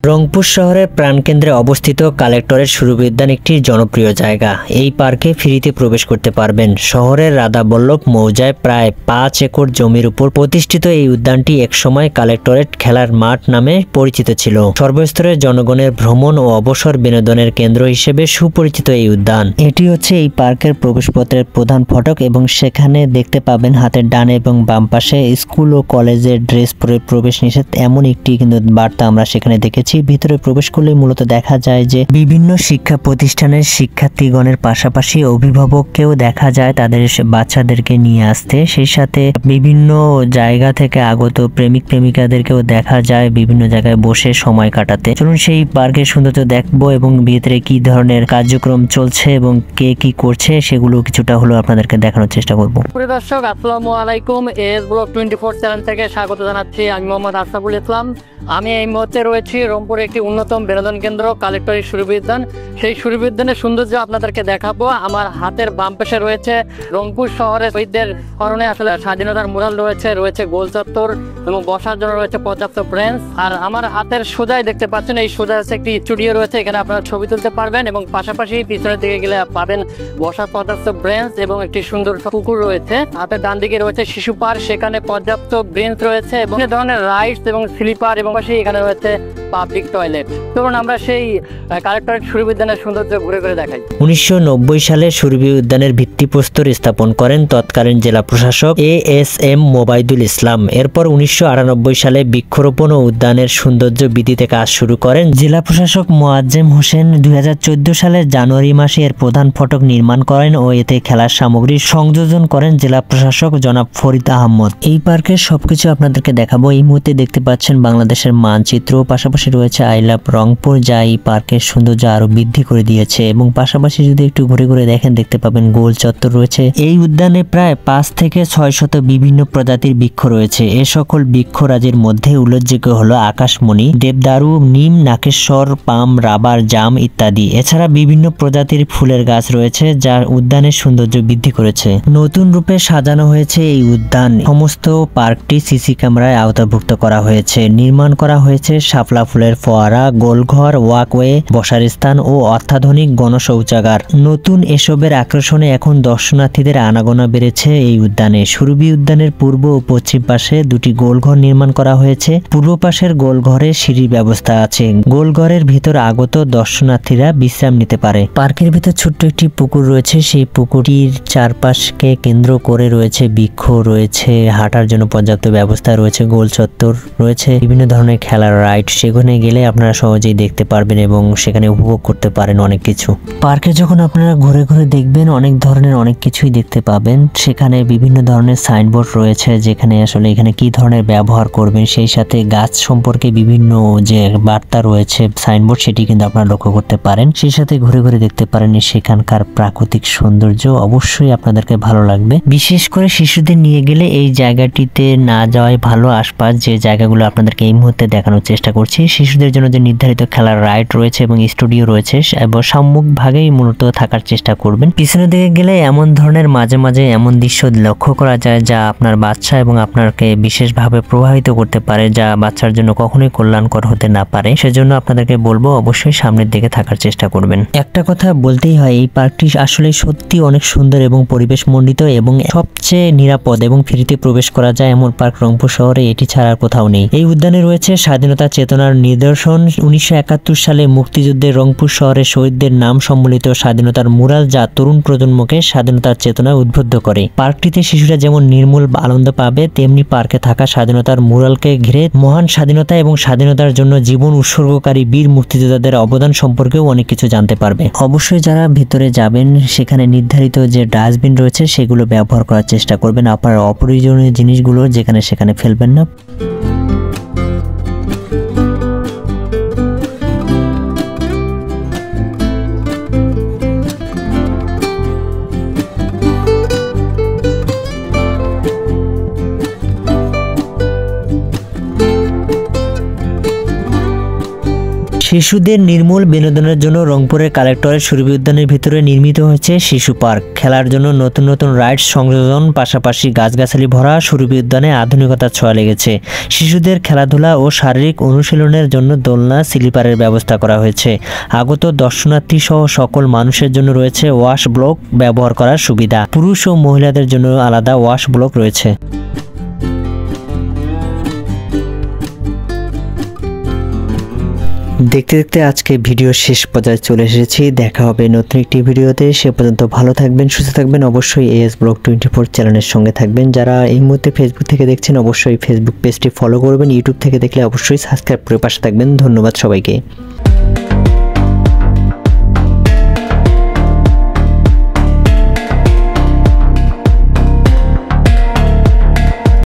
রংপুর শহরের প্রাণকেন্দ্রে অবস্থিত কালেক্টরেট সুরভি উদ্যান একটি জনপ্রিয় জায়গা। এই পার্কে ফ্রিতে প্রবেশ করতে পারবেন। শহরের রাধাবল্লভ মৌজায় প্রায় 5 একর জমির উপর প্রতিষ্ঠিত এই উদ্যানটি একসময় কালেক্টরেট খেলার মাঠ নামে পরিচিত ছিল। সর্বস্তরের জনগণের ভ্রমণ ও অবসর বিনোদনের কেন্দ্র হিসেবে সুপরিচিত এই উদ্যান। এটি হচ্ছে এই পার্কের প্রবেশপত্রের প্রধান ফটক এবং সেখানে দেখতে পাবেন হাতের ডানে এবং বাম পাশে স্কুল ও কলেজের ড্রেস পরে প্রবেশ নিষেধ এমন একটি কিন্তু বার্তা আমরা সেখানে দেখেছি। ভিতরে প্রবেশ করলে মূলত দেখা যায় যে বিভিন্ন শিক্ষা প্রতিষ্ঠানের শিক্ষার্থীগণের পাশাপাশি অভিভাবককেও দেখা যায় তাদের বাচ্চাদেরকে নিয়ে আসতে। সেই সাথে বিভিন্ন জায়গা থেকে আগত প্রেমিক প্রেমিকাদেরকেও দেখা যায় বিভিন্ন জায়গায় বসে সময় কাটাতে। চলুন সেই পার্কের সৌন্দর্য দেখবো এবং ভিতরে কি ধরনের কার্যক্রম চলছে এবং কে কি করছে সেগুলো কিছুটা হলো আপনাদেরকে দেখানোর চেষ্টা করব। প্রিয় দর্শক, আসসালামু আলাইকুম। এস ব্লগ 24 চ্যানেল থেকে স্বাগত জানাচ্ছি। আমি মোহাম্মদ আশরাফুল ইসলাম। আমি এই মুহূর্তে রয়েছি রংপুরে একটি উন্নতম বিনোদন কেন্দ্র কালেক্টরেট সুরভি উদ্যান। সেই সুরভি উদ্যানের সৌন্দর্য আপনাদেরকে দেখাবো। আমার হাতের বাম পাশে রয়েছে রংপুর শহরের শহীদদের স্মরণে আসলে স্বাধীনতার মুরাল রয়েছে গোল চত্বর এবং বসার জন্য রয়েছে পর্যাপ্ত ব্রেঞ্চ। আর আমার হাতের সোজাই দেখতে পাচ্ছেন এই সোজা হচ্ছে একটি স্টুডিও রয়েছে, এখানে আপনারা ছবি তুলতে পারবেন এবং পাশাপাশি পিছনের দিকে গেলে পাবেন বসার পর্যাপ্ত ব্রেঞ্চ এবং একটি সুন্দর পুকুর রয়েছে। হাতের ডান দিকে রয়েছে শিশু পার্ক, সেখানে পর্যাপ্ত বেঞ্চ রয়েছে এবং বিভিন্ন ধরনের রাইডস এবং স্লিপার এবং এখানে রয়েছে পাবলিক টয়লেট। চলুন আমরা সেই কালেক্টরেট সুরভি উদ্যানের সৌন্দর্য ঘুরে ঘুরে দেখাই। 1990 সালে সুরভি উদ্যানের ভিত্তিপ্রস্তর স্থাপন করেন তৎকালীন জেলা প্রশাসক ASM মোবাইদুল ইসলাম। এরপর 1998 সালে বৃক্ষরোপণ ও উদ্যানের সৌন্দর্য বৃদ্ধিতে কাজ শুরু করেন জেলা প্রশাসক মোয়াজ্জেম হোসেন। 2014 সালের জানুয়ারি মাসে এর প্রধান ফটক নির্মাণ করেন ও এতে খেলার সামগ্রী সংযোজন করেন জেলা প্রশাসক জনাব ফরিদ আহমদ। এই পার্কের সবকিছু আপনাদেরকে দেখাবো। এই মুহূর্তে দেখতে পাচ্ছেন বাংলাদেশের মানচিত্র, পাশাপাশি রয়েছে আই লাভ রংপুর, যা এই পার্কের সৌন্দর্য আরো বৃদ্ধি করে দিয়েছে এবং পাশাপাশি যদি একটু ঘুরে ঘুরে দেখেন দেখতে পাবেন গোল চত্বর রয়েছে। এই উদ্যানে প্রায় 5 থেকে 600 বিভিন্ন প্রজাতির বৃক্ষ রয়েছে। এ সকল বৃক্ষরাজির মধ্যে উল্লেখযোগ্য হলো আকাশমণি, দেবদারু, নিম, নাকেশ্বর, পাম, রাবার, জাম ইত্যাদি। এছাড়া বিভিন্ন প্রজাতির ফুলের গাছ রয়েছে যা উদ্যানের সৌন্দর্য বৃদ্ধি করেছে। নতুন রূপে সাজানো হয়েছে এই উদ্যান। সমস্ত পার্কটি সিসি ক্যামেরায় আওতাভুক্ত করা হয়েছে। নির্মাণ করা হয়েছে শাপলা ফুলের ফোয়ারা, গোলঘর, ওয়াকওয়ে, বসার স্থান ও অত্যাধুনিক গণশৌচাগার। নতুন এসবের আকর্ষণে এখন দর্শনার্থীদের আনাগোনা বেড়েছে এই উদ্যানে। সুরভি উদ্যানের পূর্ব ও পশ্চিম পাশে দুটি গোলঘর নির্মাণ করা হয়েছে। পূর্ব পাশের গোলঘরে সিঁড়ির ব্যবস্থা আছে। গোলঘরের ভিতর আগত দর্শনার্থীরা বিশ্রাম নিতে পারে। পার্কের ভিতর ছোট্ট একটি পুকুর রয়েছে। সেই পুকুরটির চারপাশকে কেন্দ্র করে রয়েছে বৃক্ষ রয়েছে, হাঁটার জন্য পর্যাপ্ত ব্যবস্থা রয়েছে, গোল চত্বর রয়েছে, বিভিন্ন ধরনের খেলার রাইড। সেখানে গেলে আপনারা সহজেই দেখতে পারবেন এবং সেখানে উপভোগ করতে পারেন অনেক কিছু। পার্কে যখন আপনারা ঘুরে ঘুরে দেখবেন অনেক ধরনের অনেক কিছুই দেখতে পাবেন। সেখানে বিভিন্ন ধরনের সাইনবোর্ড রয়েছে যেখানে আসলে এখানে কি ধরনের ব্যবহার করবেন, সেই সাথে গাছ সম্পর্কে বিভিন্ন যে বার্তা রয়েছে সাইনবোর্ড সেটি কিন্তু আপনারা লক্ষ্য করতে পারেন। সেই সাথে ঘুরে ঘুরে দেখতে পারেন সেখানকার প্রাকৃতিক সৌন্দর্য অবশ্যই আপনাদেরকে ভালো লাগবে। বিশেষ করে শিশুদের নিয়ে গেলে এই জায়গাটিতে না যাওয়াই ভালো। আশপাশ যে জায়গাগুলো আপনাদেরকে এই মুহূর্তে দেখানোর চেষ্টা করছি, শিশুদের জন্য যে নির্ধারিত খেলার রাইড রয়েছে এবং স্টুডিও রয়েছে এবং সম্মুখ ভাগেই মূলত থাকার চেষ্টা করবেন। পিছনের দিকে গেলে এমন ধরনের মাঝে মাঝে এমন দৃশ্য লক্ষ্য করা যায় যা আপনার বাচ্চা এবং আপনাকে বিশেষভাবে প্রভাবিত করতে পারে, যা বাচ্চার জন্য কখনোই কল্যাণকর হতে না পারে। সেজন্য আপনাদেরকে বলবো অবশ্যই সামনের দিকে থাকার চেষ্টা করবেন। একটা কথা বলতেই হয়, এই পার্কটি আসলে সত্যি অনেক সুন্দর এবং পরিবেশ মণ্ডিত এবং সবচেয়ে নিরাপদ এবং ফ্রিতে প্রবেশ করা যায় এমন পার্ক রংপুর শহরে এটি ছাড়া কোথাও নেই। এই উদ্যানে রয়েছে স্বাধীনতা চেতনার নিদর্শন। 1971 সালে মুক্তিযুদ্ধে রংপুর শহরের শহীদদের নাম সম্বলিত স্বাধীনতার মুরাল, যা তরুণ প্রজন্মকে স্বাধীনতার চেতনায় উদ্বুদ্ধ করে। পার্কটিতে শিশুরা যেমন নির্মূল আনন্দ পাবে, তেমনি পার্কে থাকা স্বাধীনতার মুরালকে ঘিরে মহান স্বাধীনতা এবং স্বাধীনতার জন্য জীবন উৎসর্গকারী বীর মুক্তিযোদ্ধাদের অবদান সম্পর্কেও অনেক কিছু জানতে পারবে। অবশ্যই যারা ভিতরে যাবেন সেখানে নির্ধারিত যে ডাস্টবিন রয়েছে সেগুলো ব্যবহার করার চেষ্টা করবেন। আপনার অপ্রয়োজনীয় জিনিসগুলো যেখানে সেখানে ফেলবেন না। শিশুদের নির্মূল বিনোদনের জন্য রংপুরের কালেক্টরের সুরভি উদ্যানের ভিতরে নির্মিত হয়েছে শিশু পার্ক। খেলার জন্য নতুন নতুন রাইডস সংযোজন, পাশাপাশি গাছগাছালি ভরা সুরভি উদ্যানে আধুনিকতার ছোঁয়া লেগেছে। শিশুদের খেলাধুলা ও শারীরিক অনুশীলনের জন্য দোলনা, স্লিপারের ব্যবস্থা করা হয়েছে। আগত দর্শনার্থী সহ সকল মানুষের জন্য রয়েছে ওয়াশ ব্লক ব্যবহার করার সুবিধা। পুরুষ ও মহিলাদের জন্য আলাদা ওয়াশ ব্লক রয়েছে। দেখতে দেখতে আজকে ভিডিও শেষ পর্যায়ে চলে এসেছি। দেখা হবে নতুন একটি ভিডিওতে। সে পর্যন্ত ভালো থাকবেন, সুস্থ থাকবেন। অবশ্যই এএস ব্লগ 24 চ্যানেলের সঙ্গে থাকবেন। যারা এই মুহূর্তে ফেসবুক থেকে দেখছেন অবশ্যই ফেসবুক পেজটি ফলো করবেন। ইউটিউব থেকে দেখলে অবশ্যই সাবস্ক্রাইব করে পাশে থাকবেন। ধন্যবাদ সবাইকে।